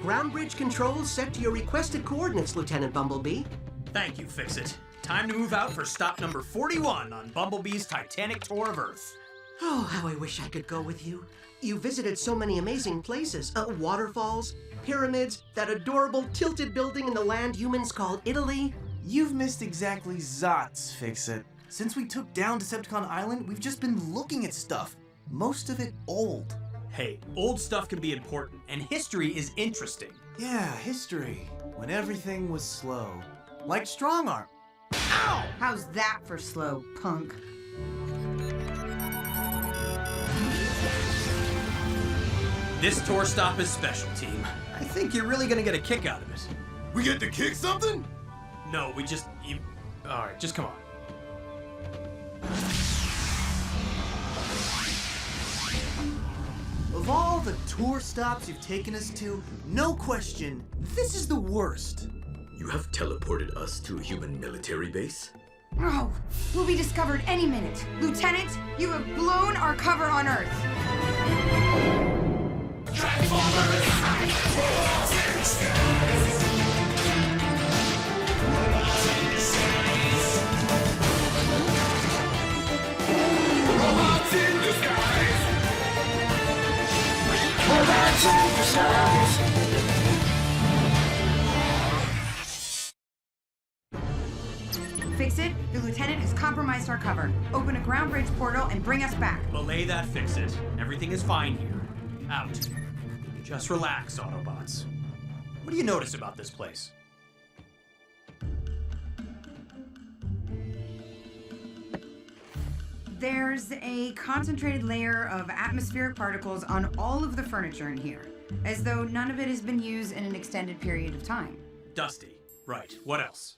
Ground bridge controls set to your requested coordinates, Lieutenant Bumblebee. Thank you, Fix-It. Time to move out for stop number 41 on Bumblebee's Titanic tour of Earth. Oh, how I wish I could go with you. You visited so many amazing places. Waterfalls, pyramids, that adorable tilted building in the land humans call Italy. You've missed exactly Zots, Fix-It. Since we took down Decepticon Island, we've just been looking at stuff. Most of it old. Hey, old stuff can be important, and history is interesting. Yeah, history. When everything was slow. Like strong arm. Ow! How's that for slow, punk? This tour stop is special, team. I think you're really gonna get a kick out of it. We get to kick something? No, we just... Alright, just come on. Of all the tour stops you've taken us to, no question, this is the worst. You have teleported us to a human military base? Oh, we'll be discovered any minute. Lieutenant, you have blown our cover on Earth. Robots in disguise! Robots in disguise! Fix it. The lieutenant has compromised our cover. Open a ground bridge portal and bring us back. Belay that, Fix-It. Everything is fine here. Out. Just relax, Autobots. What do you notice about this place? There's a concentrated layer of atmospheric particles on all of the furniture in here, as though none of it has been used in an extended period of time. Dusty. Right. What else?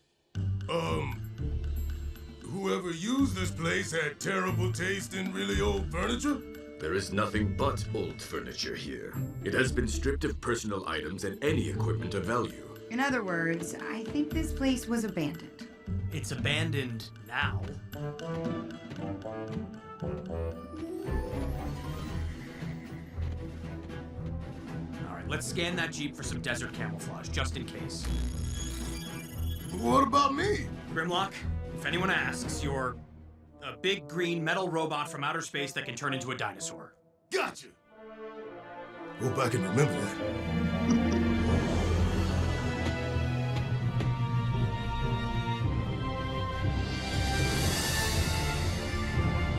Whoever used this place had terrible taste in really old furniture? There is nothing but old furniture here. It has been stripped of personal items and any equipment of value. In other words, I think this place was abandoned. It's abandoned now. Alright, let's scan that Jeep for some desert camouflage, just in case. What about me? Grimlock, if anyone asks, you're a big green metal robot from outer space that can turn into a dinosaur. Gotcha! Hope I can remember that.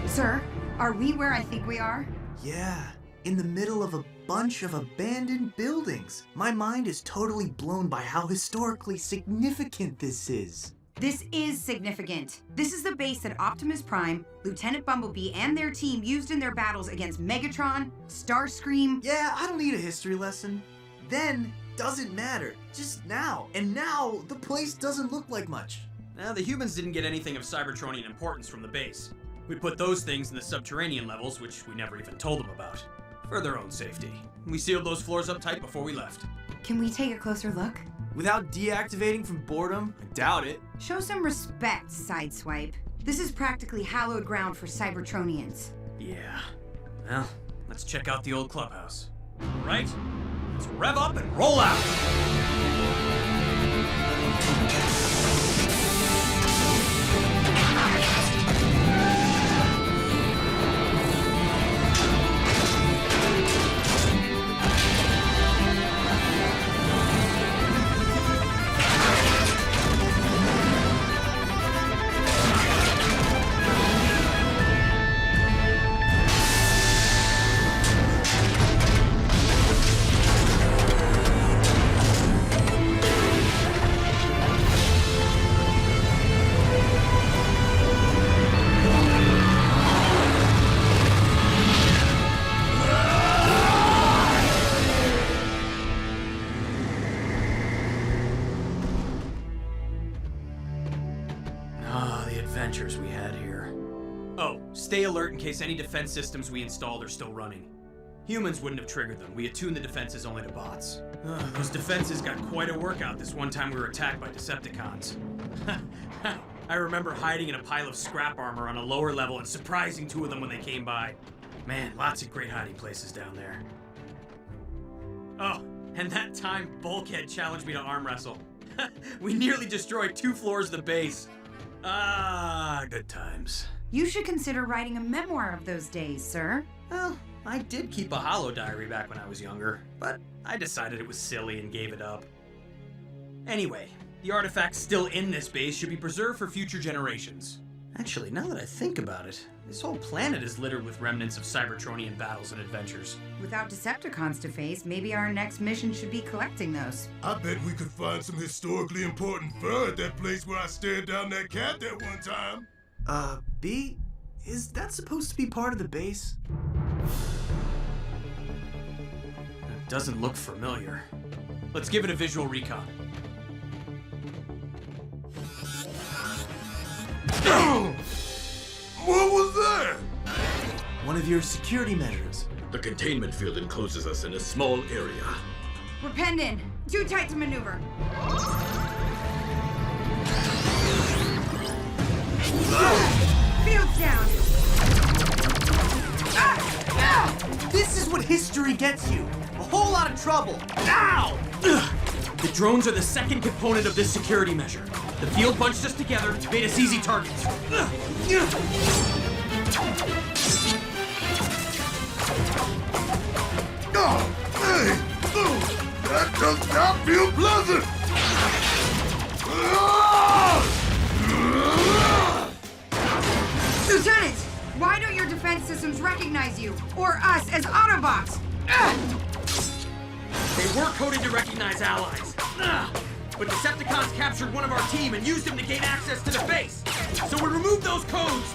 Sir, are we where I think we are? Yeah, in the middle of a bunch of abandoned buildings. My mind is totally blown by how historically significant this is. This is significant. This is the base that Optimus Prime, Lieutenant Bumblebee, and their team used in their battles against Megatron, Starscream. Yeah, I don't need a history lesson. Then, doesn't matter. Just now. And now, the place doesn't look like much. Now, the humans didn't get anything of Cybertronian importance from the base. We put those things in the subterranean levels, which we never even told them about, for their own safety. We sealed those floors up tight before we left. Can we take a closer look? Without deactivating from boredom? I doubt it. Show some respect, Sideswipe. This is practically hallowed ground for Cybertronians. Yeah. Well, let's check out the old clubhouse. All right, let's rev up and roll out! Adventures we had here. Oh, stay alert in case any defense systems we installed are still running. Humans wouldn't have triggered them. We attuned the defenses only to bots. Those defenses got quite a workout this one time we were attacked by Decepticons. I remember hiding in a pile of scrap armor on a lower level and surprising two of them when they came by. Man, lots of great hiding places down there. Oh, And that time, Bulkhead challenged me to arm wrestle. We nearly destroyed 2 floors of the base. Ah, good times. You should consider writing a memoir of those days, sir. Well, I did keep a holo diary back when I was younger, but I decided it was silly and gave it up. Anyway, the artifacts still in this base should be preserved for future generations. Actually, now that I think about it, this whole planet is littered with remnants of Cybertronian battles and adventures. Without Decepticons to face, maybe our next mission should be collecting those. I bet we could find some historically important fur at that place where I stared down that cat that one time. B? Is that supposed to be part of the base? It doesn't look familiar. Let's give it a visual recon. What was that? One of your security measures. The containment field encloses us in a small area. We're penned in. Too tight to maneuver. Field's down. This is what history gets you. A whole lot of trouble. Ow! The drones are the second component of this security measure. The field bunched us together, made us easy targets. Oh, hey! That does not feel pleasant! Lieutenant, why don't your defense systems recognize you, or us, as Autobots? They were coded to recognize allies. But Decepticons captured one of our team and used him to gain access to the base. So we removed those codes.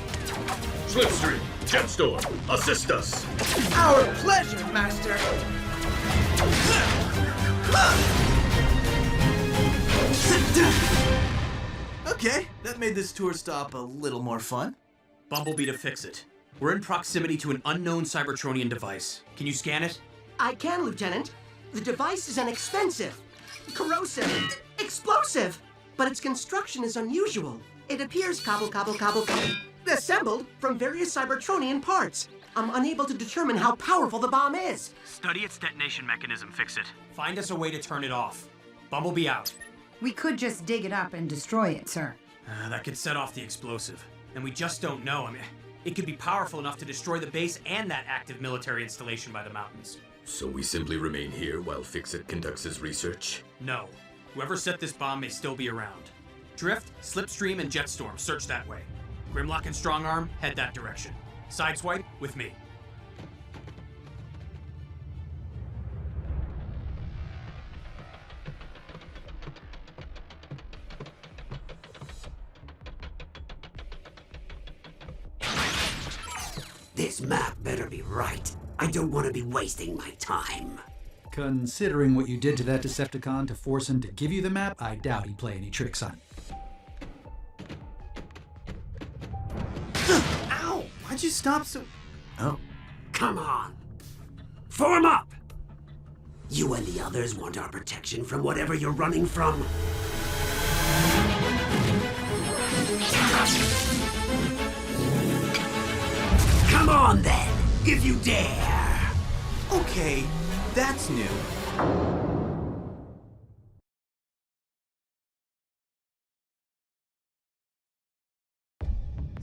Slipstream, Jetstorm, assist us. Our pleasure, Master. Okay, that made this tour stop a little more fun. Bumblebee to fix it. We're in proximity to an unknown Cybertronian device. Can you scan it? I can, Lieutenant. The device is inexpensive, corrosive, explosive, but its construction is unusual. It appears cobble, assembled from various Cybertronian parts. I'm unable to determine how powerful the bomb is. Study its detonation mechanism, fix it. Find us a way to turn it off. Bumblebee out. We could just dig it up and destroy it, sir. That could set off the explosive. And we just don't know. I mean, it could be powerful enough to destroy the base and that active military installation by the mountains. So we simply remain here while Fix-It conducts his research? No. Whoever set this bomb may still be around. Drift, Slipstream, and Jetstorm, search that way. Grimlock and Strongarm, head that direction. Sideswipe, with me. This map better be right. I don't want to be wasting my time. Considering what you did to that Decepticon to force him to give you the map, I doubt he'd play any tricks on it. Ow! Why'd you stop so... Oh. Come on. Form up! You and the others want our protection from whatever you're running from. Come on then, if you dare! Okay, that's new.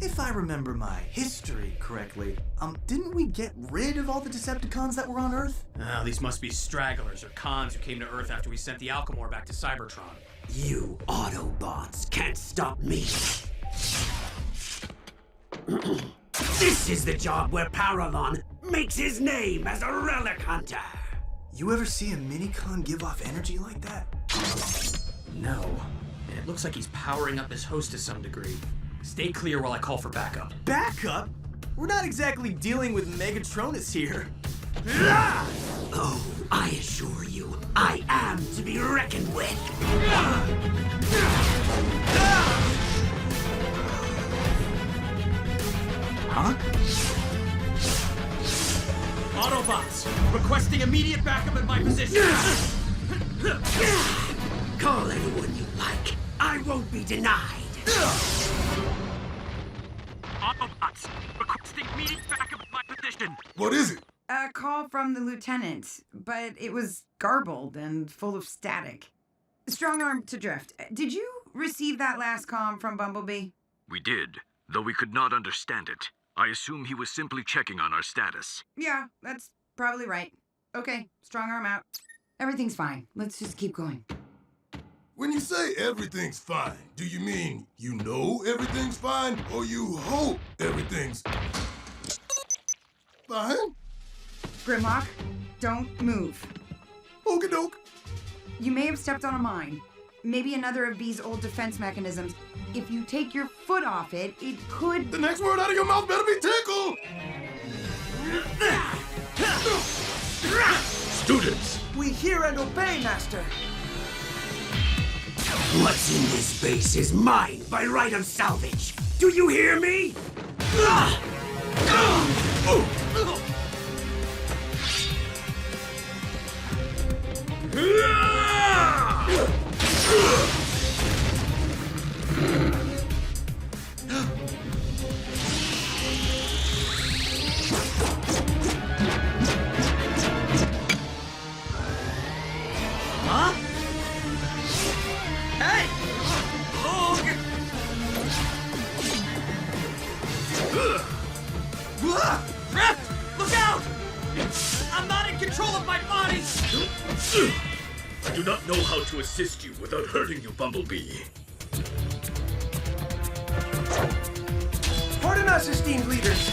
If I remember my history correctly, didn't we get rid of all the Decepticons that were on Earth? Oh, these must be stragglers or cons who came to Earth after we sent the Alchemore back to Cybertron. You Autobots can't stop me. This is the job where Paralon makes his name as a relic hunter. You ever see a minicon give off energy like that? No. And it looks like he's powering up his host to some degree. Stay clear while I call for backup. Backup? We're not exactly dealing with Megatronus here. Oh, I assure you, I am to be reckoned with. Huh? Autobots, requesting immediate backup at my position. Call anyone you like. I won't be denied. Autobots, requesting immediate backup at my position. What is it? A call from the lieutenant, but it was garbled and full of static. Strong arm to drift. Did you receive that last comm from Bumblebee? We did, though we could not understand it. I assume he was simply checking on our status. Yeah, that's probably right. Okay, strong arm out. Everything's fine. Let's just keep going. When you say everything's fine, do you mean you know everything's fine, or you hope everything's fine? Grimlock, don't move. Okie doke. You may have stepped on a mine. Maybe another of B's old defense mechanisms. If you take your foot off it, it could... The next word out of your mouth better be tickle! Students! We hear and obey, Master. What's in this base is mine by right of salvage. Do you hear me? Huh? Hey! Rep! Look out! I'm not in control of my body! I do not know how to assist you without hurting you, Bumblebee. Pardon us, esteemed leaders.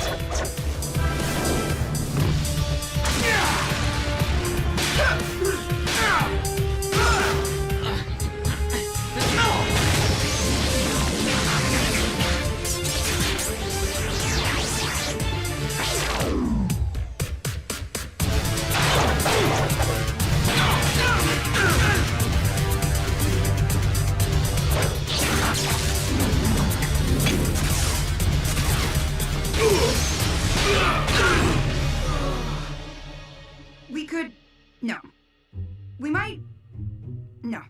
We could... No. We might... No.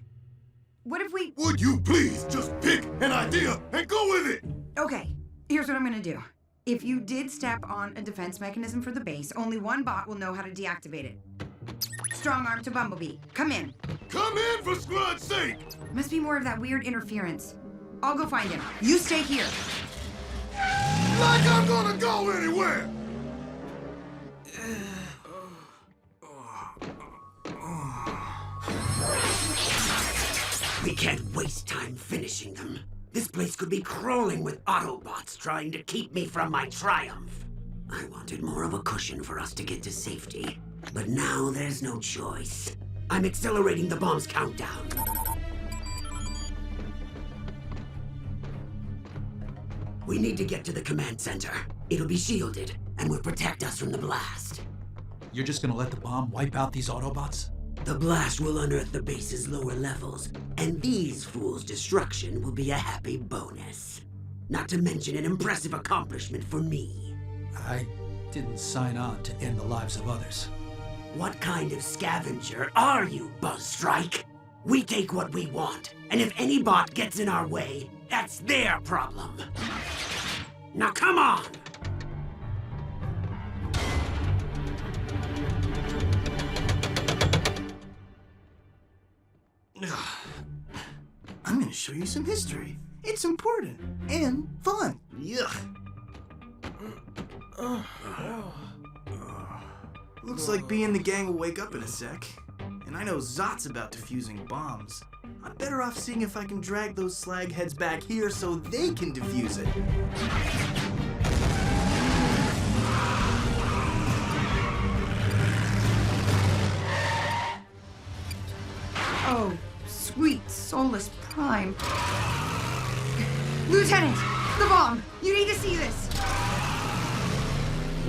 What if we... Would you please just pick an idea and go with it? Okay, here's what I'm gonna do. If you did step on a defense mechanism for the base, only one bot will know how to deactivate it. Strong arm to Bumblebee. Come in. Come in for squad's sake! Must be more of that weird interference. I'll go find him. You stay here. Like I'm gonna go anywhere! We can't waste time finishing them. This place could be crawling with Autobots trying to keep me from my triumph. I wanted more of a cushion for us to get to safety, but now there's no choice. I'm accelerating the bomb's countdown. We need to get to the command center. It'll be shielded and will protect us from the blast. You're just gonna let the bomb wipe out these Autobots? The blast will unearth the base's lower levels, and these fools' destruction will be a happy bonus. Not to mention an impressive accomplishment for me. I didn't sign on to end the lives of others. What kind of scavenger are you, Buzzstrike? We take what we want, and if any bot gets in our way, that's their problem. Now come on! I'm gonna show you some history. It's important and fun. Yuck. Looks like B and the gang will wake up in a sec. And I know Zot's about defusing bombs. I'm better off seeing if I can drag those slag heads back here so they can defuse it. Oh, sweet soulless Prime. Lieutenant! The bomb! You need to see this!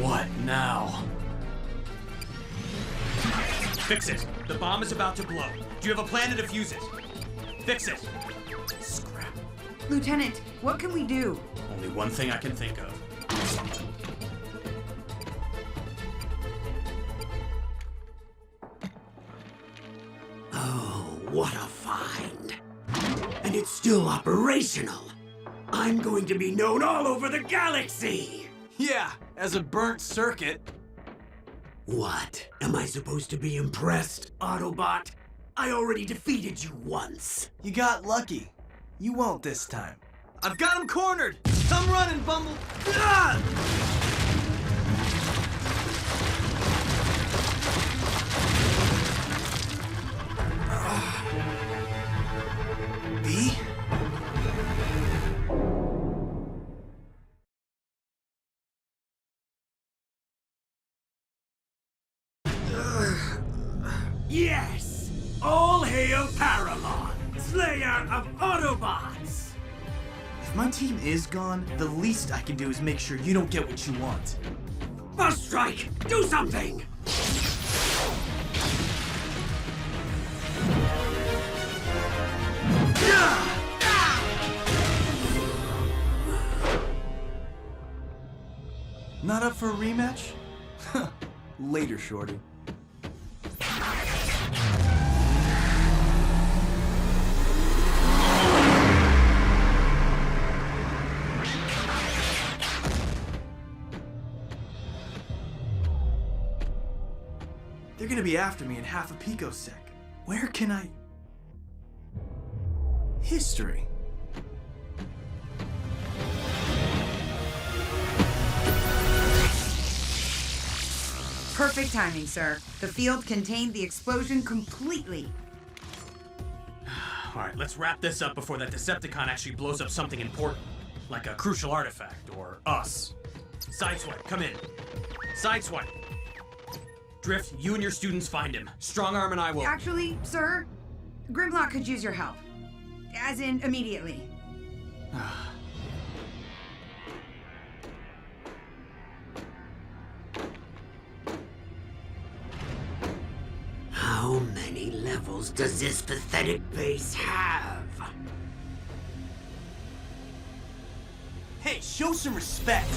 What now? Fix it. The bomb is about to blow. Do you have a plan to defuse it? Fix it. Scrap. Lieutenant, what can we do? Only one thing I can think of. Oh, what a find. And it's still operational. I'm going to be known all over the galaxy. Yeah, as a burnt circuit. What? Am I supposed to be impressed, Autobot? I already defeated you once. You got lucky. You won't this time. I've got him cornered! Come running, Bumble! Ah! B? Yes! All hail Paralon, slayer of Autobots! If my team is gone, the least I can do is make sure you don't get what you want. First strike! Do something! Not up for a rematch? Later, Shorty. They're gonna be after me in half a picosec. Where can I... History. Perfect timing, sir. The field contained the explosion completely. All right, let's wrap this up before that Decepticon actually blows up something important, like a crucial artifact, or us. Sideswipe, come in. Sideswipe. Drift, you and your students find him. Strong Arm and I will... Actually, sir, Grimlock could use your help. As in, immediately. How many levels does this pathetic base have? Hey, show some respect!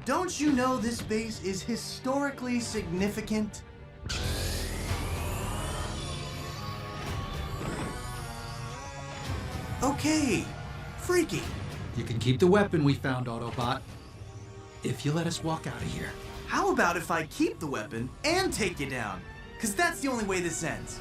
Don't you know this base is historically significant? Okay, freaky. You can keep the weapon we found, Autobot, if you let us walk out of here. How about if I keep the weapon and take you down? Because that's the only way this ends.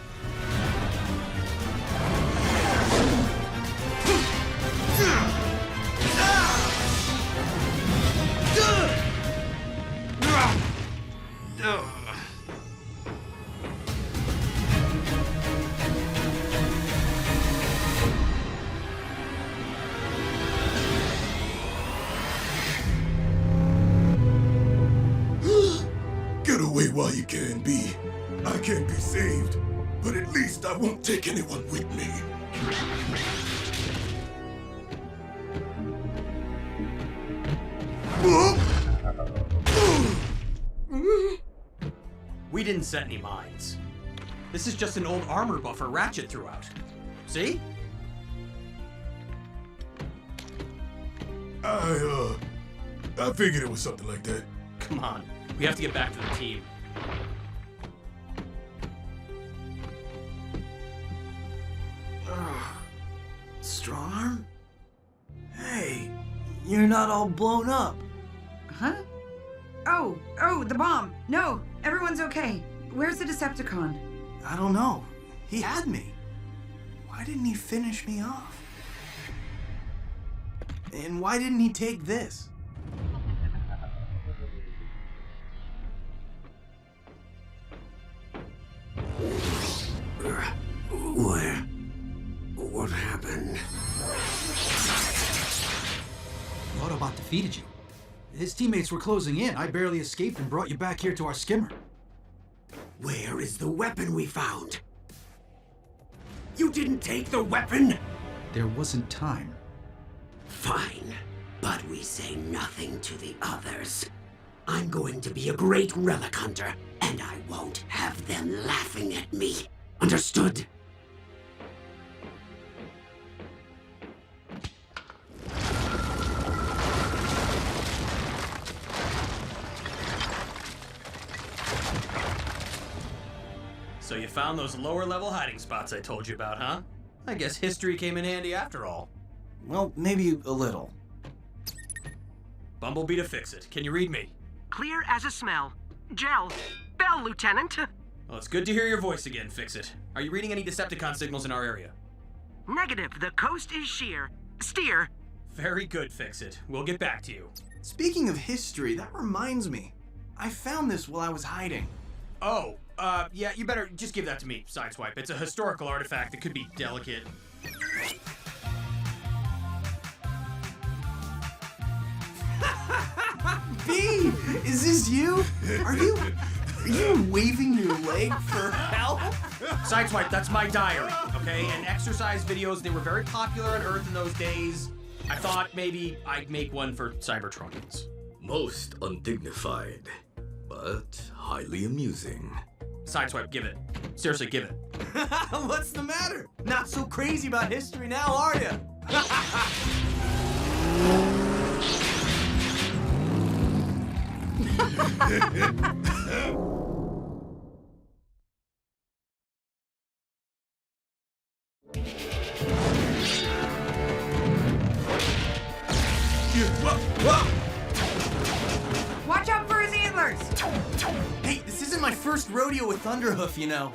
Get away while you can, B. I can't be saved, but at least I won't take anyone with me. We didn't set any mines. This is just an old armor buffer Ratchet threw out. See? I figured it was something like that. Come on. We have to get back to the team. Strong arm? Hey, you're not all blown up. Huh? Oh, the bomb. No, everyone's okay. Where's the Decepticon? I don't know. He had me. Why didn't he finish me off? And why didn't he take this? What happened? Autobot defeated you. His teammates were closing in. I barely escaped and brought you back here to our skimmer. Where is the weapon we found? You didn't take the weapon? There wasn't time. Fine, but we say nothing to the others. I'm going to be a great relic hunter, and I won't have them laughing at me. Understood? So you found those lower-level hiding spots I told you about, huh? I guess history came in handy after all. Well, maybe a little. Bumblebee to fix it. Can you read me? Clear as a smell. Gel. Bell, Lieutenant. Well, it's good to hear your voice again, Fix-It. Are you reading any Decepticon signals in our area? Negative. The coast is sheer. Steer. Very good, Fix-It. We'll get back to you. Speaking of history, that reminds me. I found this while I was hiding. Oh, yeah, you better just give that to me, Sideswipe. It's a historical artifact that could be delicate. B, is this you? Are you waving your leg for help? Sideswipe, that's my diary, okay? And exercise videos, they were very popular on Earth in those days. I thought maybe I'd make one for Cybertronians. Most undignified, but highly amusing. Sideswipe, give it. Seriously, give it. What's the matter? Not so crazy about history now, are you? Watch out for his antlers! Hey, this isn't my first rodeo with Thunderhoof, you know.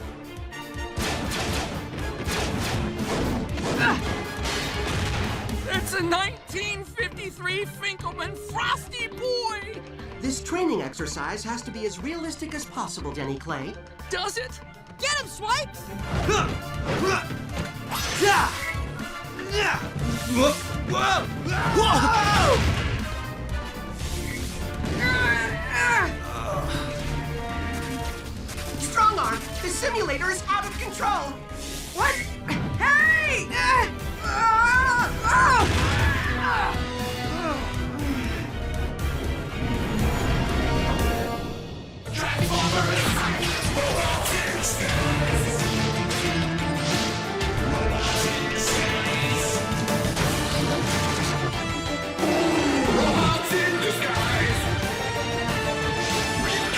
It's a 1953 Finkelman Frosty Boy! This training exercise has to be as realistic as possible, Denny Clay. Does it? Get him, Swipe! Strong arm! The simulator is out of control! What? Hey!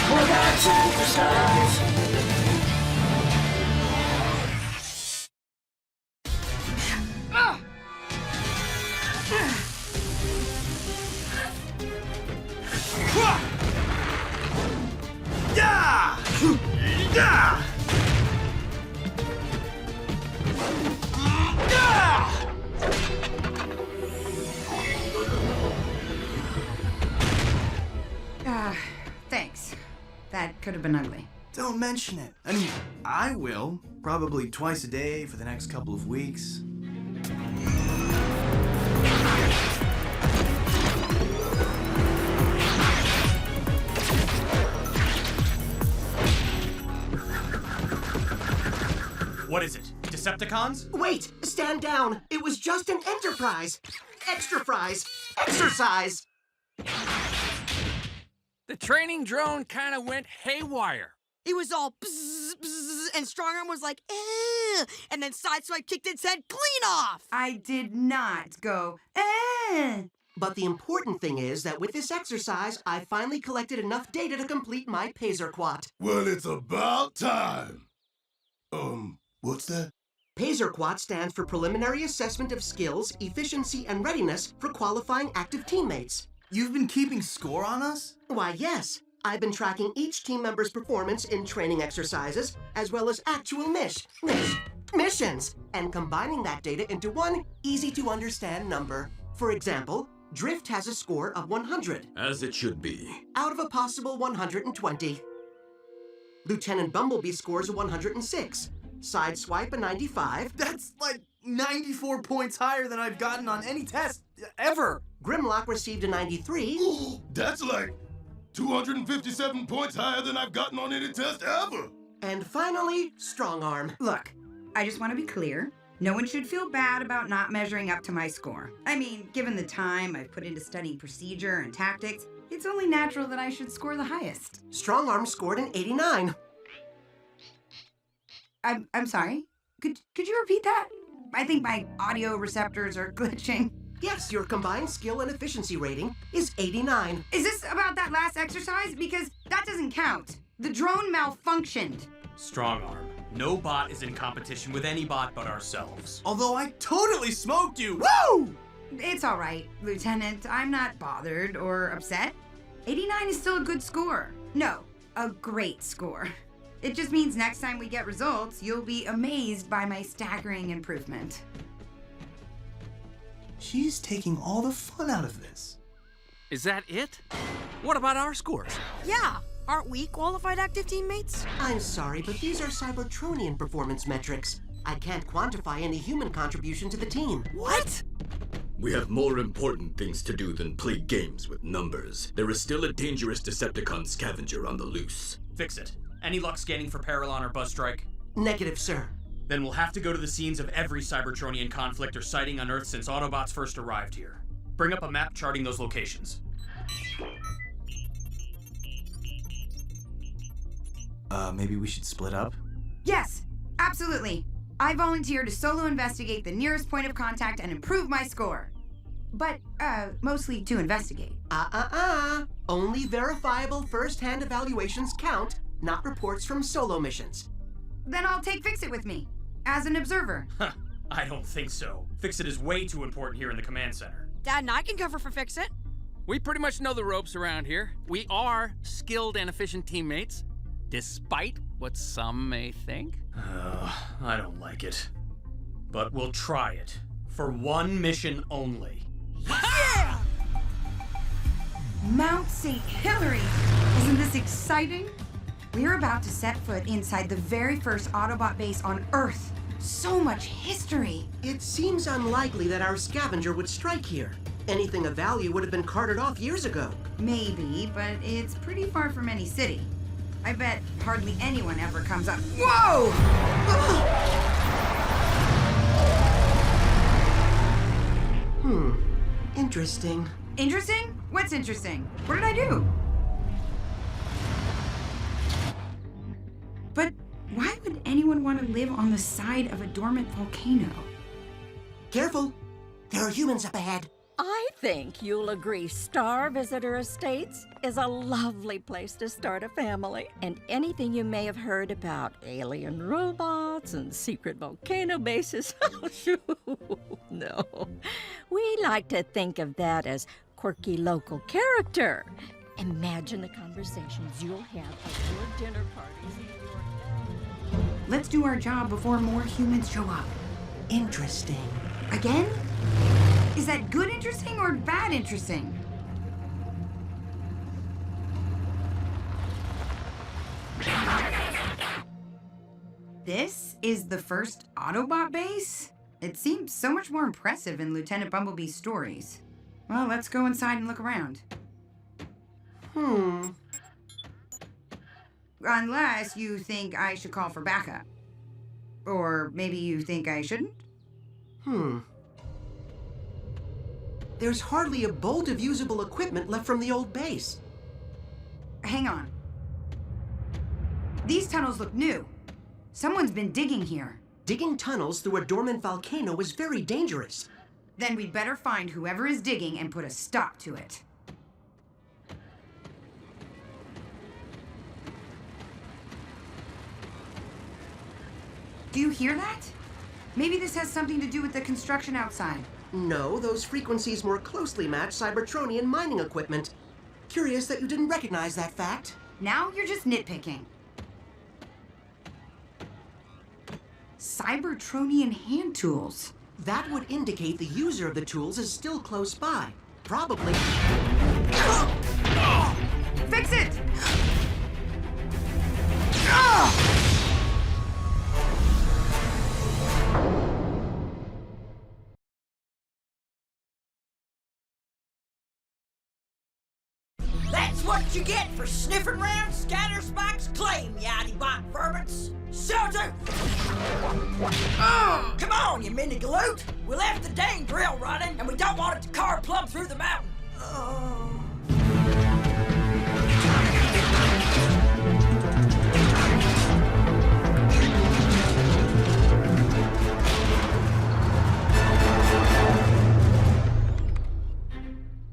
Robots in disguise. Thanks. That could have been ugly. Don't mention it. I mean, I will. Probably twice a day for the next couple of weeks. What is it? Decepticons? Wait! Stand down! It was just an enterprise! Extra fries! Exercise! The training drone kind of went haywire. It was all bzzz, bzzz, and Strongarm was like, eh, and then Sideswipe kicked its head clean off. I did not go, eh. But the important thing is that with this exercise, I finally collected enough data to complete my Pazerquat. Well, it's about time. What's that? Pazerquat stands for Preliminary Assessment of Skills, Efficiency, and Readiness for Qualifying Active Teammates. You've been keeping score on us? Why, yes. I've been tracking each team member's performance in training exercises, as well as actual missions, and combining that data into one easy-to-understand number. For example, Drift has a score of 100. As it should be. Out of a possible 120. Lieutenant Bumblebee scores a 106. Sideswipe a 95. That's like 94 points higher than I've gotten on any test ever. Grimlock received a 93. That's like 257 points higher than I've gotten on any test ever. And finally, Strongarm. Look, I just want to be clear. No one should feel bad about not measuring up to my score. I mean, given the time I've put into studying procedure and tactics, it's only natural that I should score the highest. Strongarm scored an 89. I'm sorry? Could you repeat that? I think my audio receptors are glitching. Yes, your combined skill and efficiency rating is 89. Is this about that last exercise? Because that doesn't count. The drone malfunctioned. Strongarm, No bot is in competition with any bot but ourselves. Although I totally smoked you. Woo! It's all right, Lieutenant. I'm not bothered or upset. 89 is still a good score. No, a great score. It just means next time we get results, you'll be amazed by my staggering improvement. She's taking all the fun out of this. Is that it? What about our scores? Yeah, aren't we qualified active teammates? I'm sorry, but these are Cybertronian performance metrics. I can't quantify any human contribution to the team. What? We have more important things to do than play games with numbers. There is still a dangerous Decepticon scavenger on the loose. Fix it. Any luck scanning for Paralon or Buzz Strike? Negative, sir. Then we'll have to go to the scenes of every Cybertronian conflict or sighting on Earth since Autobots first arrived here. Bring up a map charting those locations. Maybe we should split up? Yes, absolutely. I volunteer to solo investigate the nearest point of contact and improve my score. But, mostly to investigate. Only verifiable first-hand evaluations count, not reports from solo missions. Then I'll take Fix-It with me, as an observer. I don't think so. Fix-It is way too important here in the command center. Dad and I can cover for Fix-It. We pretty much know the ropes around here. We are skilled and efficient teammates, despite what some may think. I don't like it. But we'll try it. For one mission only. Yeah! Mount St. Hilary! Isn't this exciting? We're about to set foot inside the very first Autobot base on Earth. So much history. It seems unlikely that our scavenger would strike here. Anything of value would have been carted off years ago. Maybe, but it's pretty far from any city. I bet hardly anyone ever comes up. Whoa! Interesting. Interesting? What's interesting? What did I do? But why would anyone want to live on the side of a dormant volcano? Careful! There are humans up ahead. I think you'll agree Star Visitor Estates is a lovely place to start a family. And anything you may have heard about alien robots and secret volcano bases, oh, shoo, no. We like to think of that as quirky local character. Imagine the conversations you'll have at your dinner parties in your town. Let's do our job before more humans show up. Interesting. Again? Is that good interesting or bad interesting? This is the first Autobot base? It seems so much more impressive in Lieutenant Bumblebee's stories. Well, let's go inside and look around. Unless you think I should call for backup. Or maybe you think I shouldn't? There's hardly a bolt of usable equipment left from the old base. Hang on. These tunnels look new. Someone's been digging here. Digging tunnels through a dormant volcano is very dangerous. Then we'd better find whoever is digging and put a stop to it. Do you hear that? Maybe this has something to do with the construction outside. No, those frequencies more closely match Cybertronian mining equipment. Curious that you didn't recognize that fact. Now you're just nitpicking. Cybertronian hand tools. That would indicate the user of the tools is still close by. Probably. Fix it! That's what you get for sniffing around Scatter Spike's claim, you Autobot vermins. Sawtooth! Come on, you mini galoot! We left the dang drill running, and we don't want it to car plumb through the mountain.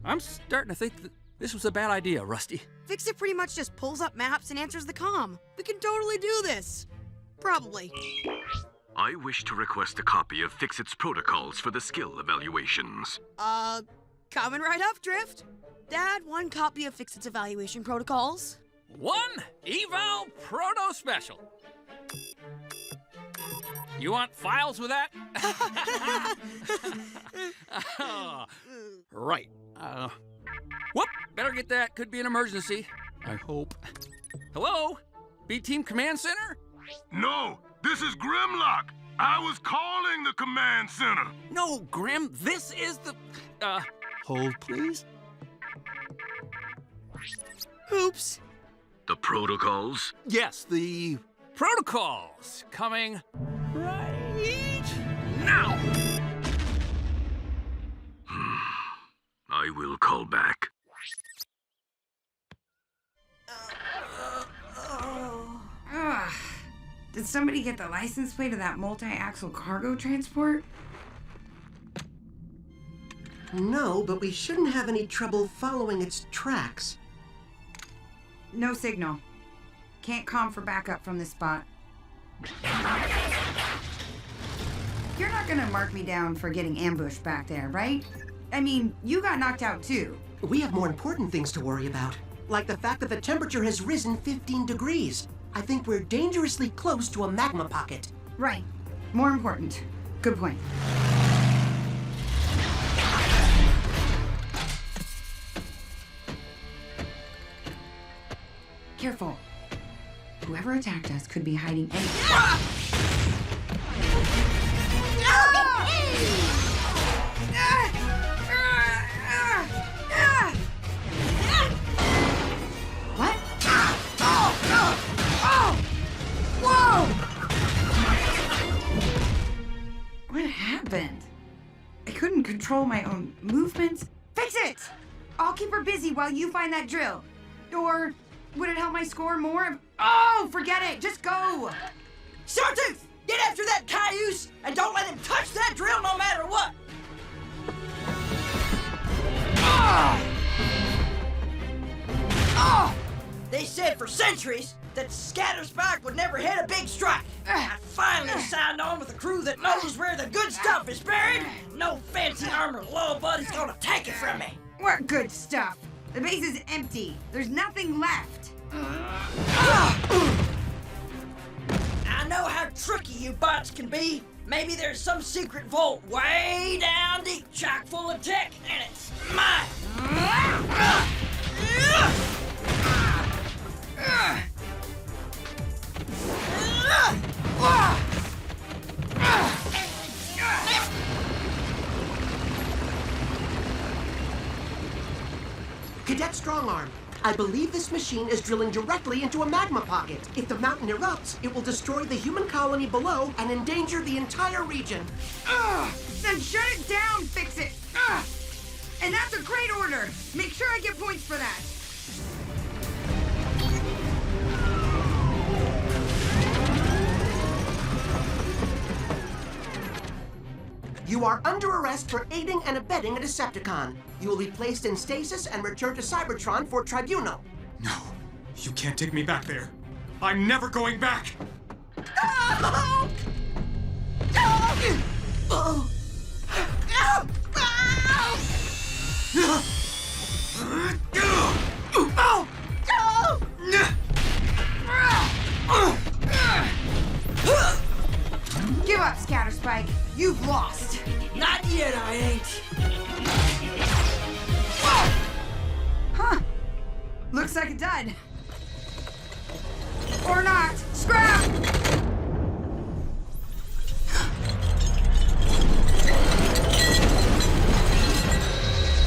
I'm starting to think that this was a bad idea, Rusty. Fix-It pretty much just pulls up maps and answers the comm. We can totally do this. Probably. I wish to request a copy of Fix-It's protocols for the skill evaluations. Coming right up, Drift. Dad, 1 copy of Fix-It's evaluation protocols. 1 eval proto special. You want files with that? Right. Whoop! Better get that. Could be an emergency. I hope. Hello? B-Team Command Center? No, this is Grimlock. I was calling the command center. No, Grim. This is the... Hold, please. Oops. The protocols? Yes, the protocols coming right now. I will call back. Ugh. Did somebody get the license plate of that multi-axle cargo transport? No, but we shouldn't have any trouble following its tracks. No signal. Can't comm for backup from this spot. You're not gonna mark me down for getting ambushed back there, right? I mean, you got knocked out too. We have more important things to worry about, like the fact that the temperature has risen 15 degrees. I think we're dangerously close to a magma pocket. Right. More important. Good point. Careful. Whoever attacked us could be hiding What? Whoa! What happened? I couldn't control my own movements. Fix it! I'll keep her busy while you find that drill. Or would it help my score more? Oh, forget it. Just go. Sawtooth, get after that cayuse and don't let him touch that drill no matter what. They said for centuries that Scatterspike would never hit a big strike. I finally signed on with a crew that knows where the good stuff is buried. No fancy armored low buddy's gonna take it from me. What good stuff? The base is empty. There's nothing left. I know how tricky you bots can be. Maybe there's some secret vault way down deep, chock full of tech, and it's mine. Cadet Strongarm, I believe this machine is drilling directly into a magma pocket. If the mountain erupts, it will destroy the human colony below and endanger the entire region. Then shut it down, Fix It. And that's a great order. Make sure I get points for that. You are under arrest for aiding and abetting a Decepticon. You will be placed in stasis and returned to Cybertron for tribunal. No, you can't take me back there. I'm never going back! Give up, Scatterspike. You've lost. Not yet, I ain't. Huh. Looks like a dud. Or not. Scrap!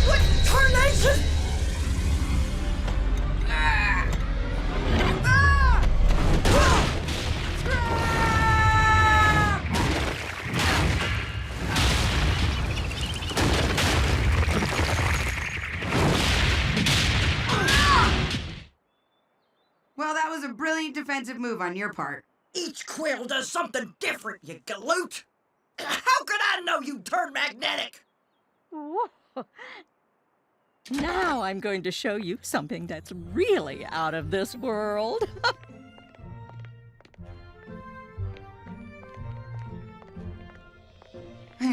What tarnation? Well, that was a brilliant defensive move on your part. Each quill does something different, you galoot. How could I know you turn magnetic? Now I'm going to show you something that's really out of this world.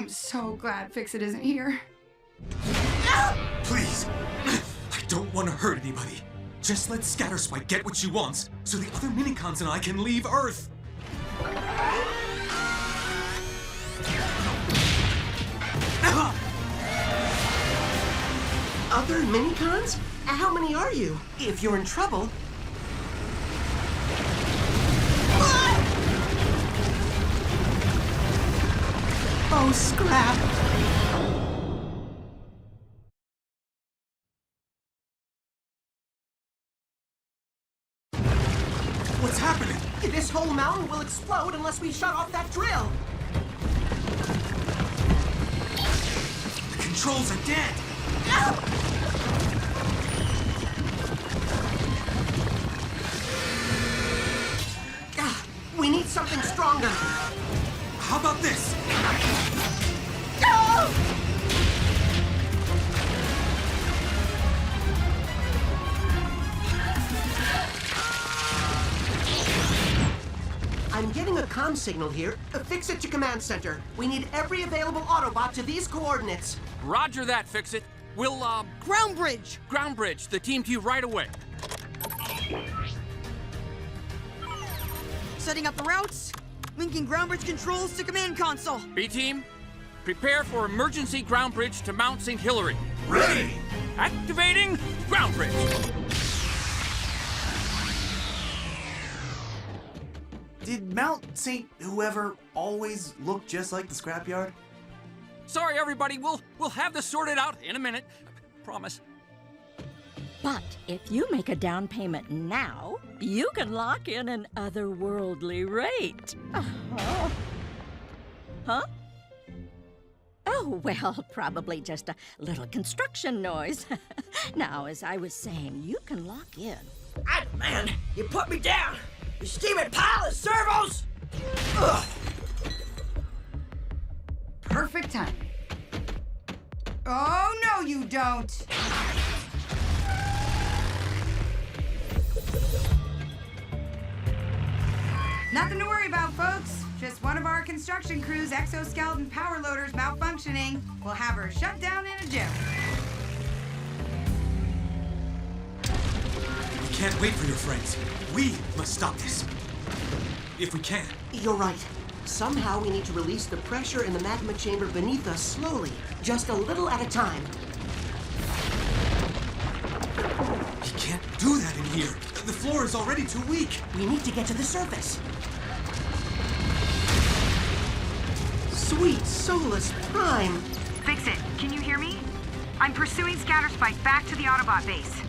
am so glad Fix-It isn't here. Please. I don't want to hurt anybody. Just let Scatterspike get what she wants, so the other Minicons and I can leave Earth. Other Minicons? How many are you? If you're in trouble... Oh, Scrap! What's happening? This whole mountain will explode unless we shut off that drill! The controls are dead! We need something stronger! How about this? I'm getting a comm signal here. Fix it to command center. We need every available Autobot to these coordinates. Roger that, Fix-It. We'll, Ground bridge! ground bridge the team to you right away. Setting up the routes. Linking ground bridge controls to command console. B-Team, prepare for emergency ground bridge to Mount St. Hilary. Ready! Activating ground bridge. Did Mount St. Whoever always look just like the scrapyard? Sorry, everybody. We'll have this sorted out in a minute. Promise. But if you make a down payment now, you can lock in an otherworldly rate. Oh. Huh? Oh, well, probably just a little construction noise. Now, as I was saying, you can lock in. Man, you put me down! You steaming pile of servos! Ugh. Perfect timing. Oh, no, you don't! Nothing to worry about, folks. Just one of our construction crew's exoskeleton power loaders malfunctioning. We'll have her shut down in a jiff. We can't wait for your friends. We must stop this. If we can. You're right. Somehow we need to release the pressure in the magma chamber beneath us slowly, just a little at a time. You can't do that in here. The floor is already too weak. We need to get to the surface. Sweet Solus Prime! Fix-It, can you hear me? I'm pursuing Scatterspike back to the Autobot base.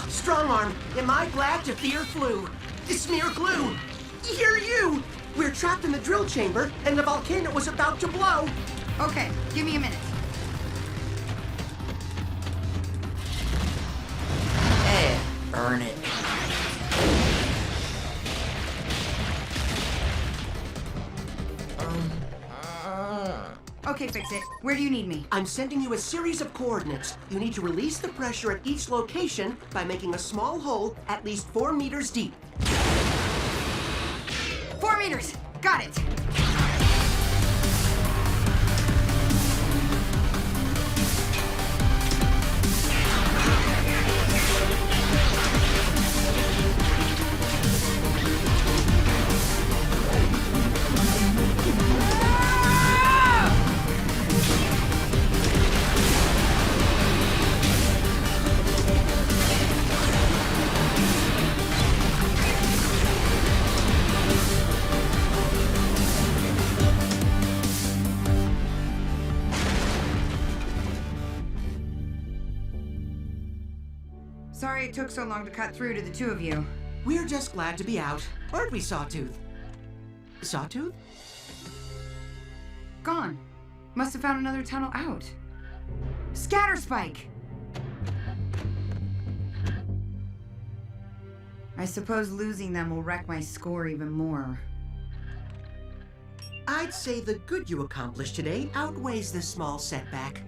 Strong arm, am I glad to fear flew? Smear glue! Hear you! We're trapped in the drill chamber, and the volcano was about to blow! Okay, give me a minute. Burn it. Okay, Fix-It, where do you need me? I'm sending you a series of coordinates. You need to release the pressure at each location by making a small hole at least 4 meters deep. 4 meters! Got it! Sorry it took so long to cut through to the two of you. We're just glad to be out. Aren't we, Sawtooth? Sawtooth? Gone. Must have found another tunnel out. Scatterspike! I suppose losing them will wreck my score even more. I'd say the good you accomplished today outweighs this small setback.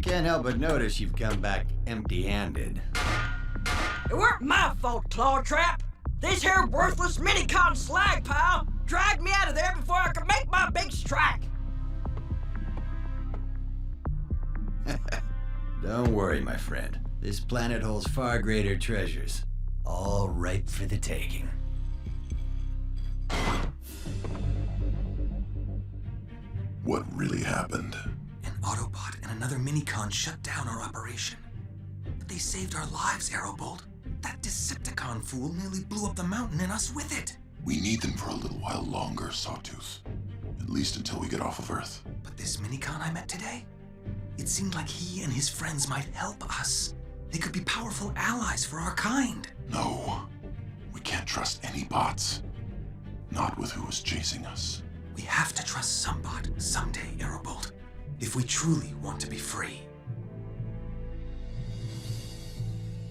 can't help but notice you've come back empty-handed. It weren't my fault, Clawtrap. This here worthless minicon slag pile dragged me out of there before I could make my big strike. Don't worry, my friend. This planet holds far greater treasures, all ripe for the taking. What really happened? An Autobot and another minicon shut down our operation. But they saved our lives, Aerobolt. That Decepticon fool nearly blew up the mountain and us with it. We need them for a little while longer, Sawtooth. At least until we get off of Earth. But this minicon I met today, it seemed like he and his friends might help us. They could be powerful allies for our kind. No, we can't trust any bots. Not with who is chasing us. We have to trust some bot someday, Aerobolt, if we truly want to be free.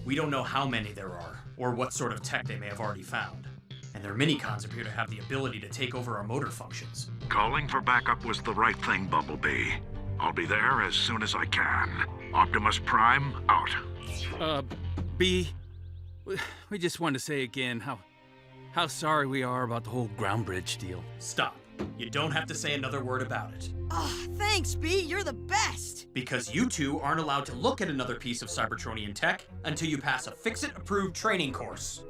We don't know how many there are, or what sort of tech they may have already found. And their minicons appear to have the ability to take over our motor functions. Calling for backup was the right thing, Bumblebee. I'll be there as soon as I can. Optimus Prime, out. B, we just wanted to say again how sorry we are about the whole ground bridge deal. Stop. You don't have to say another word about it. Oh, thanks, B. You're the best. Because you two aren't allowed to look at another piece of Cybertronian tech until you pass a Fix-It-approved training course.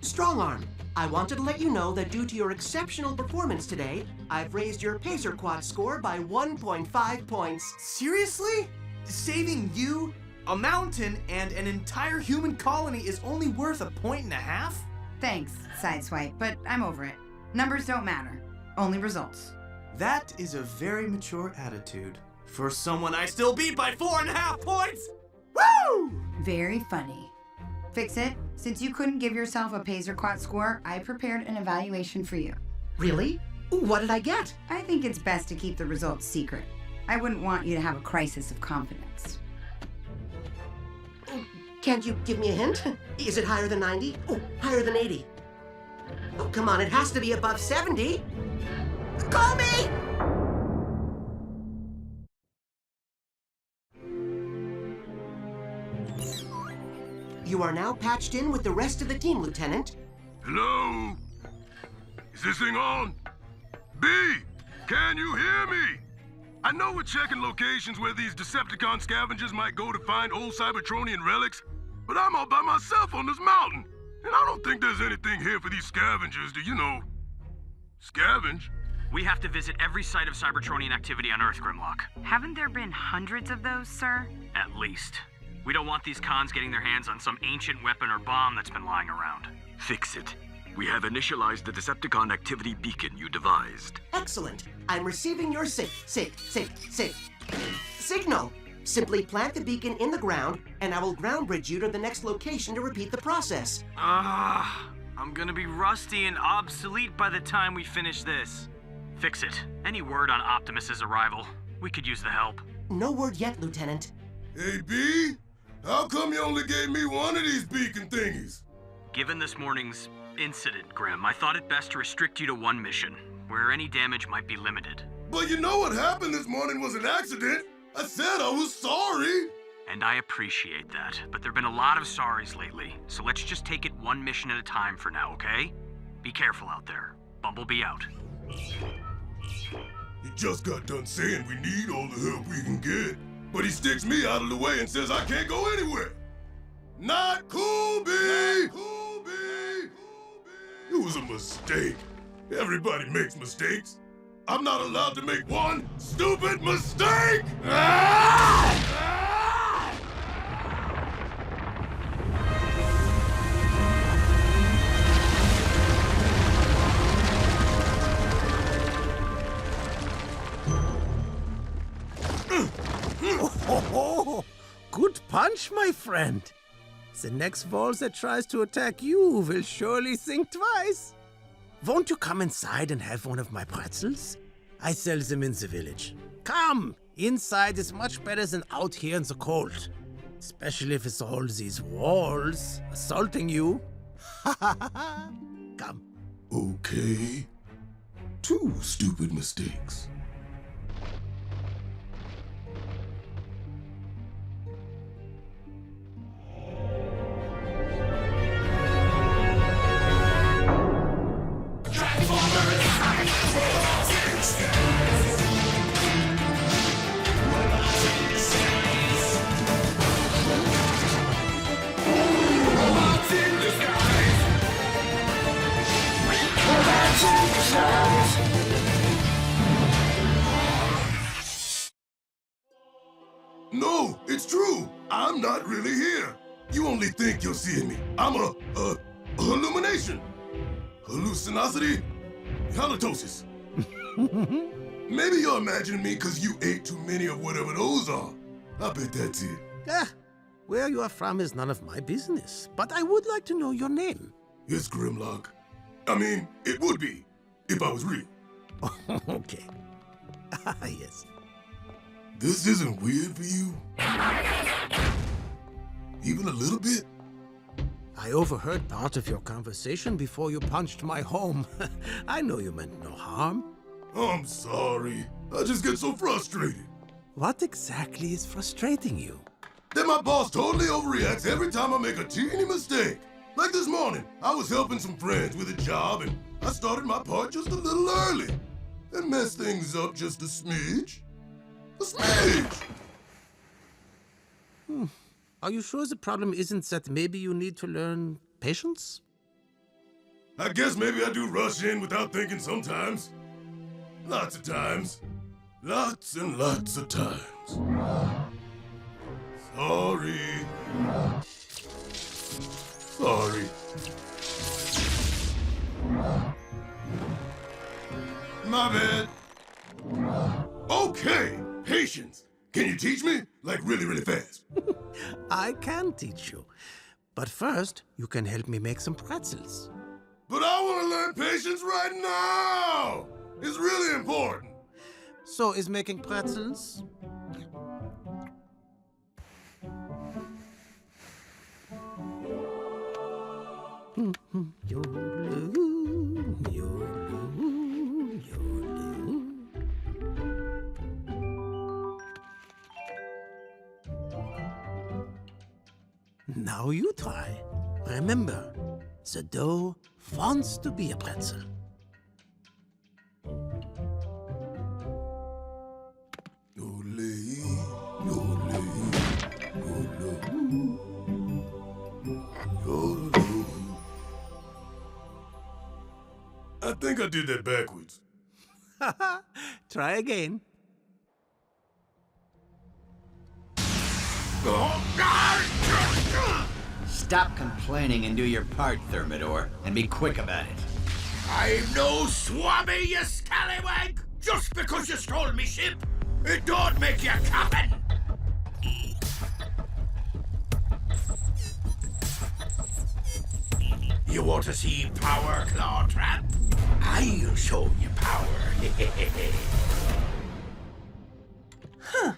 Strongarm, I wanted to let you know that due to your exceptional performance today, I've raised your Pacer Quad score by 1.5 points. Seriously? Saving you, a mountain, and an entire human colony is only worth 1.5 points? Thanks, Sideswipe, but I'm over it. Numbers don't matter, only results. That is a very mature attitude for someone I still beat by 4.5 points! Woo! Very funny. Fix It, since you couldn't give yourself a Pacer Quad score, I prepared an evaluation for you. Really? What did I get? I think it's best to keep the results secret. I wouldn't want you to have a crisis of confidence. Can't you give me a hint? Is it higher than 90? Oh, higher than 80. Oh, come on, it has to be above 70. Call me! You are now patched in with the rest of the team, Lieutenant. Hello? Is this thing on? B, can you hear me? I know we're checking locations where these Decepticon scavengers might go to find old Cybertronian relics, but I'm all by myself on this mountain, and I don't think there's anything here for these scavengers to, scavenge. We have to visit every site of Cybertronian activity on Earth, Grimlock. Haven't there been hundreds of those, sir? At least. We don't want these cons getting their hands on some ancient weapon or bomb that's been lying around. Fix it. We have initialized the Decepticon activity beacon you devised. Excellent. I'm receiving your signal. Simply plant the beacon in the ground, and I will ground bridge you to the next location to repeat the process. I'm gonna be rusty and obsolete by the time we finish this. Fix It. Any word on Optimus's arrival? We could use the help. No word yet, Lieutenant. Hey, B, how come you only gave me one of these beacon thingies? Given this morning's incident, Grim, I thought it best to restrict you to one mission, where any damage might be limited. But you know what happened this morning was an accident. I said I was sorry. And I appreciate that, but there've been a lot of sorries lately, so let's just take it one mission at a time for now, okay? Be careful out there. Bumblebee out. He just got done saying we need all the help we can get, but he sticks me out of the way and says I can't go anywhere. Not cool, B! It was a mistake. Everybody makes mistakes. I'm not allowed to make one stupid mistake! Oh, good punch, my friend. The next Vols that tries to attack you will surely think twice. Won't you come inside and have one of my pretzels? I sell them in the village. Come! Inside is much better than out here in the cold. Especially with all these walls assaulting you. Come. Okay. 2 stupid mistakes. It's true. I'm not really here. You only think you're seeing me. I'm a hallucination. Hallucinosity? Halitosis. Maybe you're imagining me because you ate too many of whatever those are. I bet that's it. Ah, where you are from is none of my business, but I would like to know your name. It's Grimlock. I mean, it would be, if I was real. Okay. Ah, yes. This isn't weird for you? Even a little bit? I overheard part of your conversation before you punched my home. I know you meant no harm. I'm sorry. I just get so frustrated. What exactly is frustrating you? That my boss totally overreacts every time I make a teeny mistake. Like this morning, I was helping some friends with a job and I started my part just a little early. And messed things up just a smidge. A smidge! Are you sure the problem isn't that maybe you need to learn patience? I guess maybe I do rush in without thinking sometimes. Lots of times. Lots and lots of times. Sorry. Sorry. My bad. Okay, patience. Can you teach me? Like really, really fast. I can teach you. But first, you can help me make some pretzels. But I want to learn patience right now! It's really important. So is making pretzels? Now you try. Remember, the dough wants to be a pretzel. I think I did that backwards. Try again. Stop complaining and do your part, Thermidor, and be quick about it. I'm no swabby, you scallywag! Just because you stole me ship, it don't make you captain! You want to see power, Claw Trap? I'll show you power. Huh.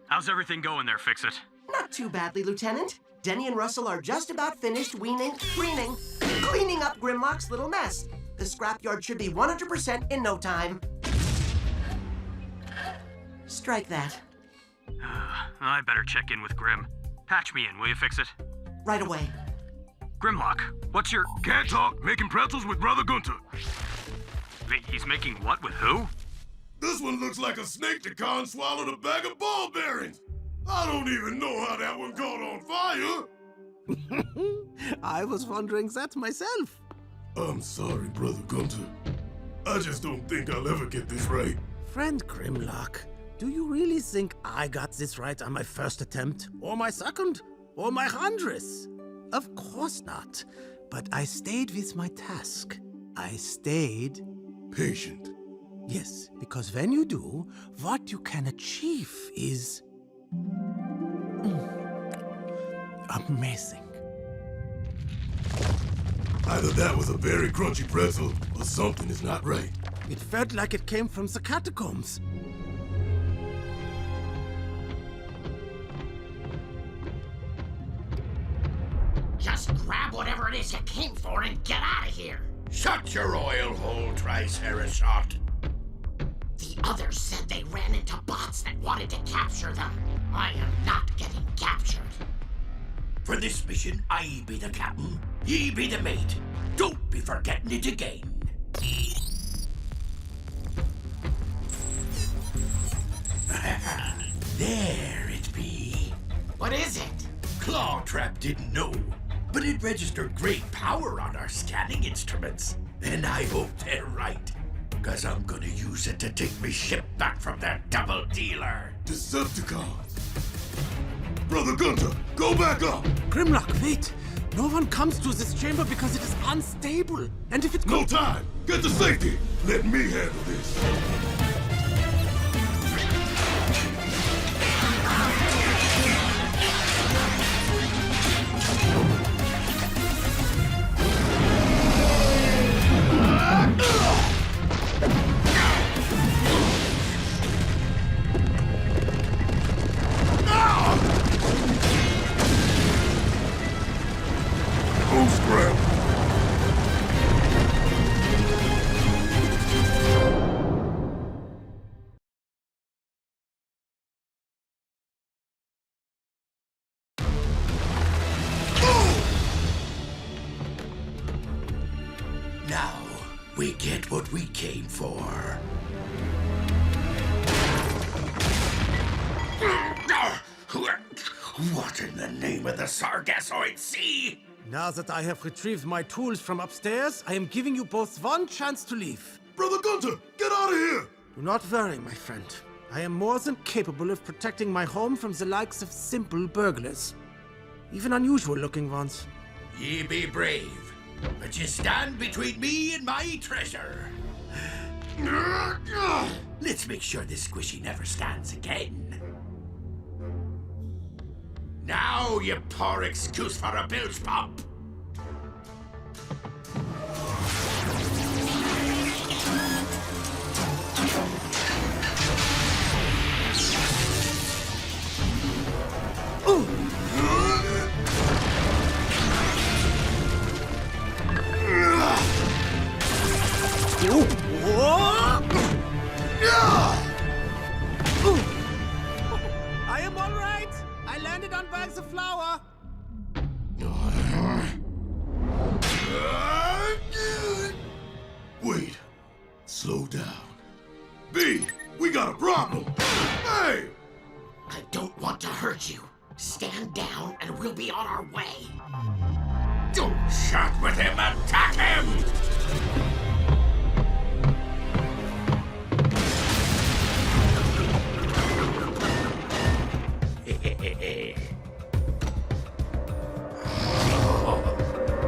How's everything going there, Fix-It? Not too badly, Lieutenant. Denny and Russell are just about finished cleaning up Grimlock's little mess. The scrapyard should be 100% in no time. Strike that. I better check in with Grim. Patch me in, will you, Fix-It? Right away. Grimlock, what's your... Can't talk. Making pretzels with Brother Gunter. He's making what with who? This one looks like a Snake-Decon swallowed a bag of ball bearings. I don't even know how that one caught on fire. I was wondering that myself. I'm sorry, Brother Gunter. I just don't think I'll ever get this right. Friend Grimlock, do you really think I got this right on my first attempt? Or my second? Or my 100th? Of course not. But I stayed with my task. I stayed... patient. Yes, because when you do, what you can achieve is... amazing. Either that was a very crunchy pretzel, or something is not right. It felt like it came from the catacombs. Just grab whatever it is you came for and get out of here. Shut your oil hole, Triceratops. The others said they ran into bots that wanted to capture them. I am not getting captured. For this mission, I be the captain, ye be the mate. Don't be forgetting it again. There it be. What is it? Claw Trap didn't know, but it registered great power on our scanning instruments. And I hope they're right. 'cause I'm gonna use it to take my ship back from that double dealer. Decepticons! Brother Gunter, go back up! Grimlock, wait! No one comes to this chamber because it is unstable. And if it No time! Get to safety! Let me handle this. Now, we get what we came for. What in the name of the Sargassoid Sea? Now that I have retrieved my tools from upstairs, I am giving you both one chance to leave. Brother Gunter, get out of here! Do not worry, my friend. I am more than capable of protecting my home from the likes of simple burglars. Even unusual-looking ones. Ye be brave, but ye stand between me and my treasure. Let's make sure this squishy never stands again. Now, you poor excuse for a bilge pump. I am all right. I landed on bags of flour. Wait. Slow down. B, we got a problem. Hey! I don't want to hurt you. Stand down and we'll be on our way. Don't shot with him, attack him!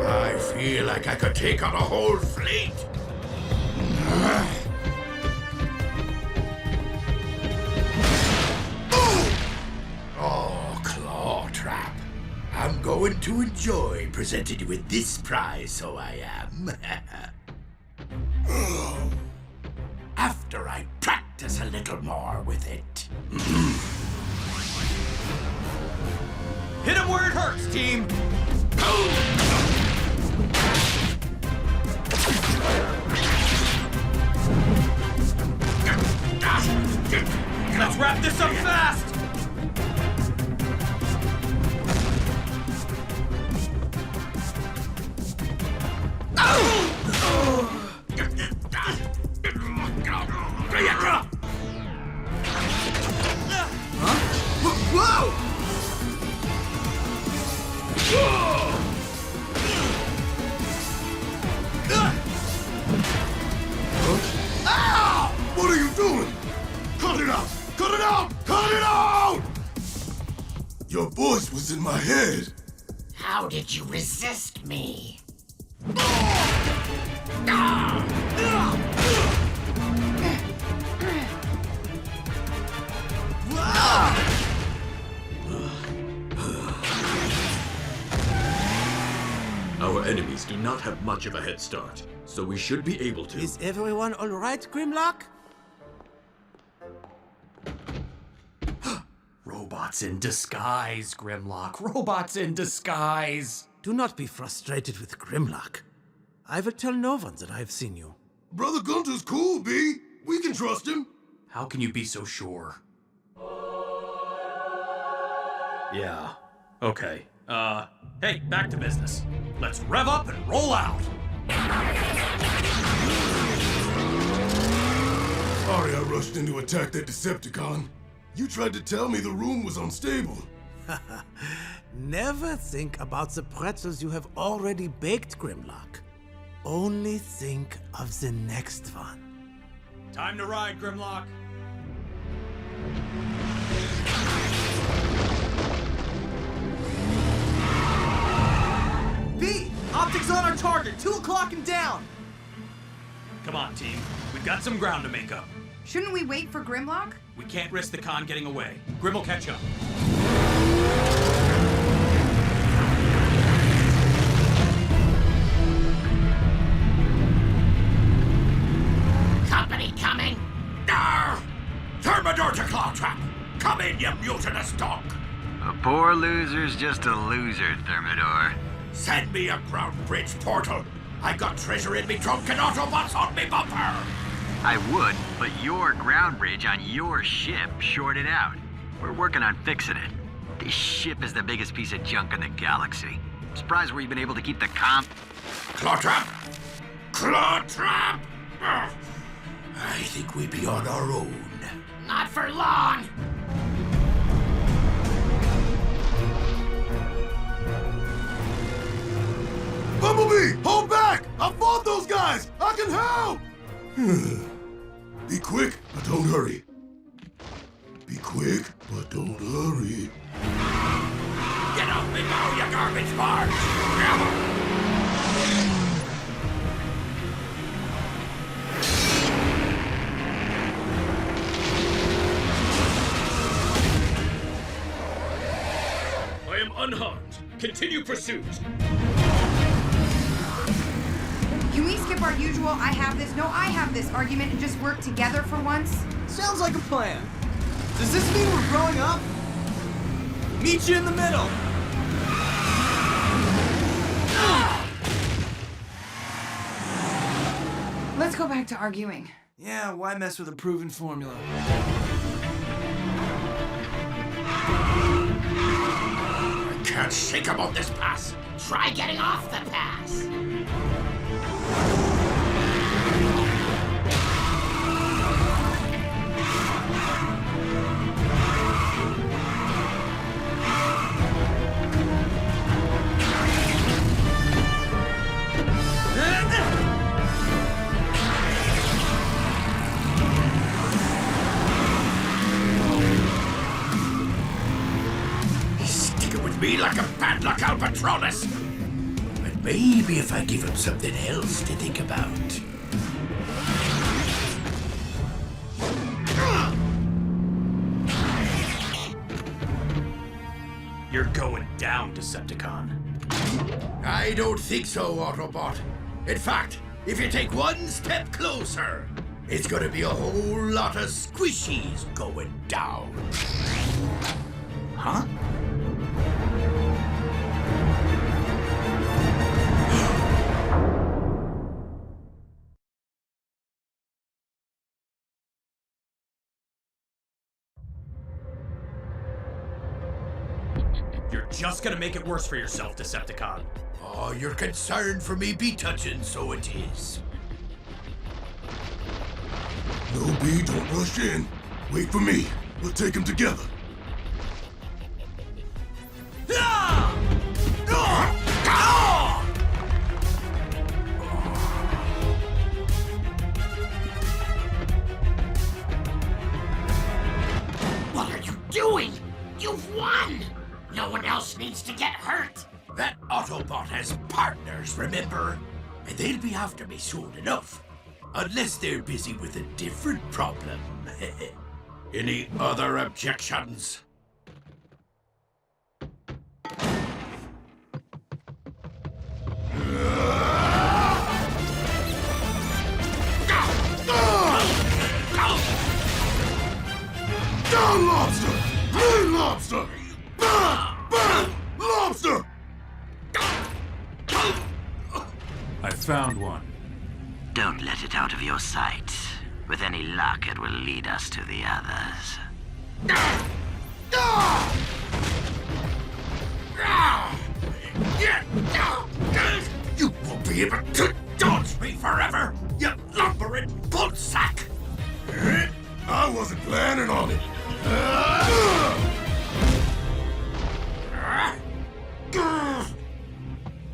I feel like I could take on a whole fleet. Oh, claw trap. I'm going to enjoy presenting you with this prize, so I am. After I practice a little more with it. Hit him where it hurts, team! Let's wrap this up fast! Whoa! What are you doing? Cut it out! Cut it out! Cut it out! Your voice was in my head. How did you resist me? Our enemies do not have much of a head start, so we should be able to. Is everyone all right, Grimlock? Robots in disguise, Grimlock. Robots in disguise. Do not be frustrated with Grimlock. I will tell no one that I have seen you. Brother Gunter's cool, B. We can trust him. How can you be so sure? Yeah. Okay. Hey, back to business. Let's rev up and roll out. Sorry I rushed in to attack that Decepticon. You tried to tell me the room was unstable. Never think about the pretzels you have already baked, Grimlock. Only think of the next one. Time to ride, Grimlock. B! Optics on our target, 2 o'clock and down! Come on, team. We've got some ground to make up. Shouldn't we wait for Grimlock? We can't risk the con getting away. Grim will catch up. Company coming! Arr! Thermidor to Clawtrap! Come in, you mutinous dog! A poor loser's just a loser, Thermidor. Send me a ground bridge portal! I got treasure in me trunk and Autobots on me bumper! I would, but your ground bridge on your ship shorted out. We're working on fixing it. This ship is the biggest piece of junk in the galaxy. I'm surprised we've been able to keep the Clawtrap! Clawtrap! Ugh. I think we be on our own. Not for long. Bumblebee, hold back! I fought those guys! I can help! Be quick, but don't hurry. Be quick, but don't hurry. Get off me now, you garbage barge! I am unharmed. Continue pursuit. Can we skip our usual I have this, no I have this argument and just work together for once? Sounds like a plan. Does this mean we're growing up? Meet you in the middle! Let's go back to arguing. Yeah, why mess with a proven formula? I can't shake about this pass. Try getting off the pass. Me like a bad luck Albatronus. But maybe if I give him something else to think about. You're going down, Decepticon. I don't think so, Autobot. In fact, if you take one step closer, it's gonna be a whole lot of squishies going down. Huh? You're just gonna make it worse for yourself, Decepticon. Oh, you're concerned for me be touching, so it is. No, B, don't rush in. Wait for me. We'll take them together. What are you doing? You've won! No one else needs to get hurt. That Autobot has partners, remember? And they'll be after me soon enough. Unless they're busy with a different problem. Any other objections? Down, Lobster! Green Lobster! Bam! Bam! Lobster! I found one. Don't let it out of your sight. With any luck, it will lead us to the others. You won't be able to dodge me forever, you lumbering bullsack! I wasn't planning on it.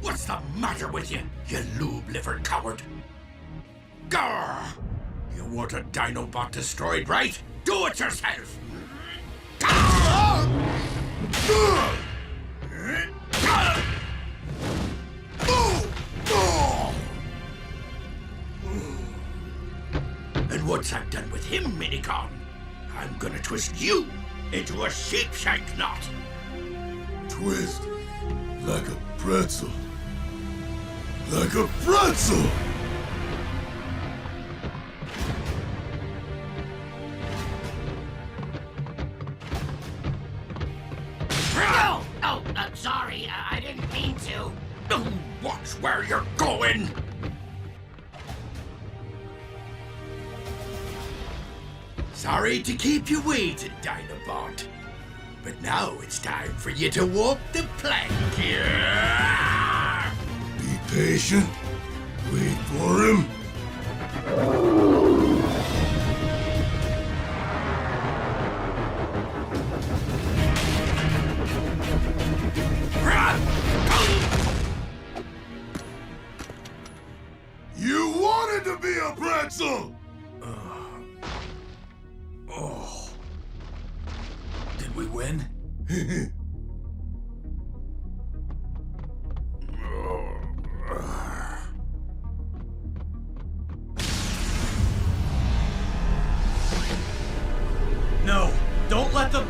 What's the matter with you, you lube-livered coward? Grr! You want a dinobot destroyed, right? Do it yourself! And once I'm done with him, Minicon, I'm gonna twist you into a sheepshank knot. Twist like a pretzel. Like a pretzel! No! Oh, sorry. I didn't mean to. Watch where you're going! Sorry to keep you waiting, Dinobot. But now it's time for you to walk the plank here! Be patient. Wait for him. You wanted to be a pretzel! Oh. Did we win? No, don't let them...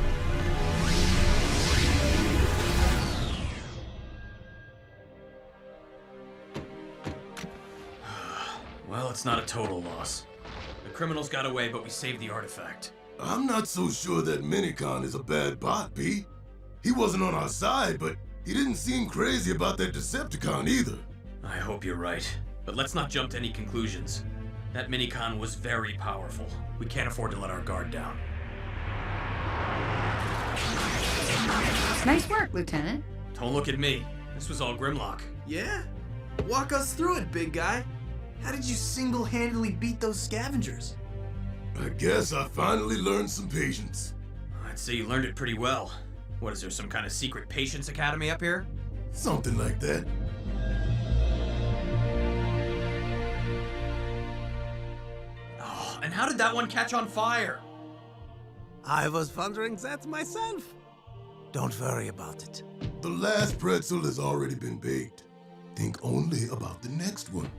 Well, it's not a total loss. The criminals got away, but we saved the artifact. I'm not so sure that Minicon is a bad bot, B. He wasn't on our side, but he didn't seem crazy about that Decepticon either. I hope you're right. But let's not jump to any conclusions. That Minicon was very powerful. We can't afford to let our guard down. Nice work, Lieutenant. Don't look at me. This was all Grimlock. Yeah? Walk us through it, big guy. How did you single-handedly beat those scavengers? I guess I finally learned some patience. I'd say you learned it pretty well. What, is there some kind of secret patience academy up here? Something like that. Oh, and how did that one catch on fire? I was wondering that myself. Don't worry about it. The last pretzel has already been baked. Think only about the next one.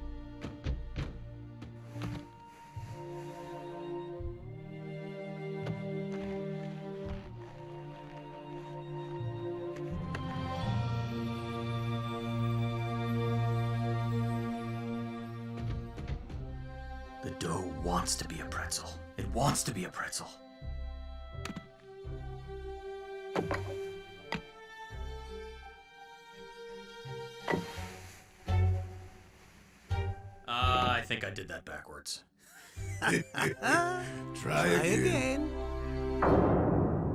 The dough wants to be a pretzel. It wants to be a pretzel. I think I did that backwards. Try again.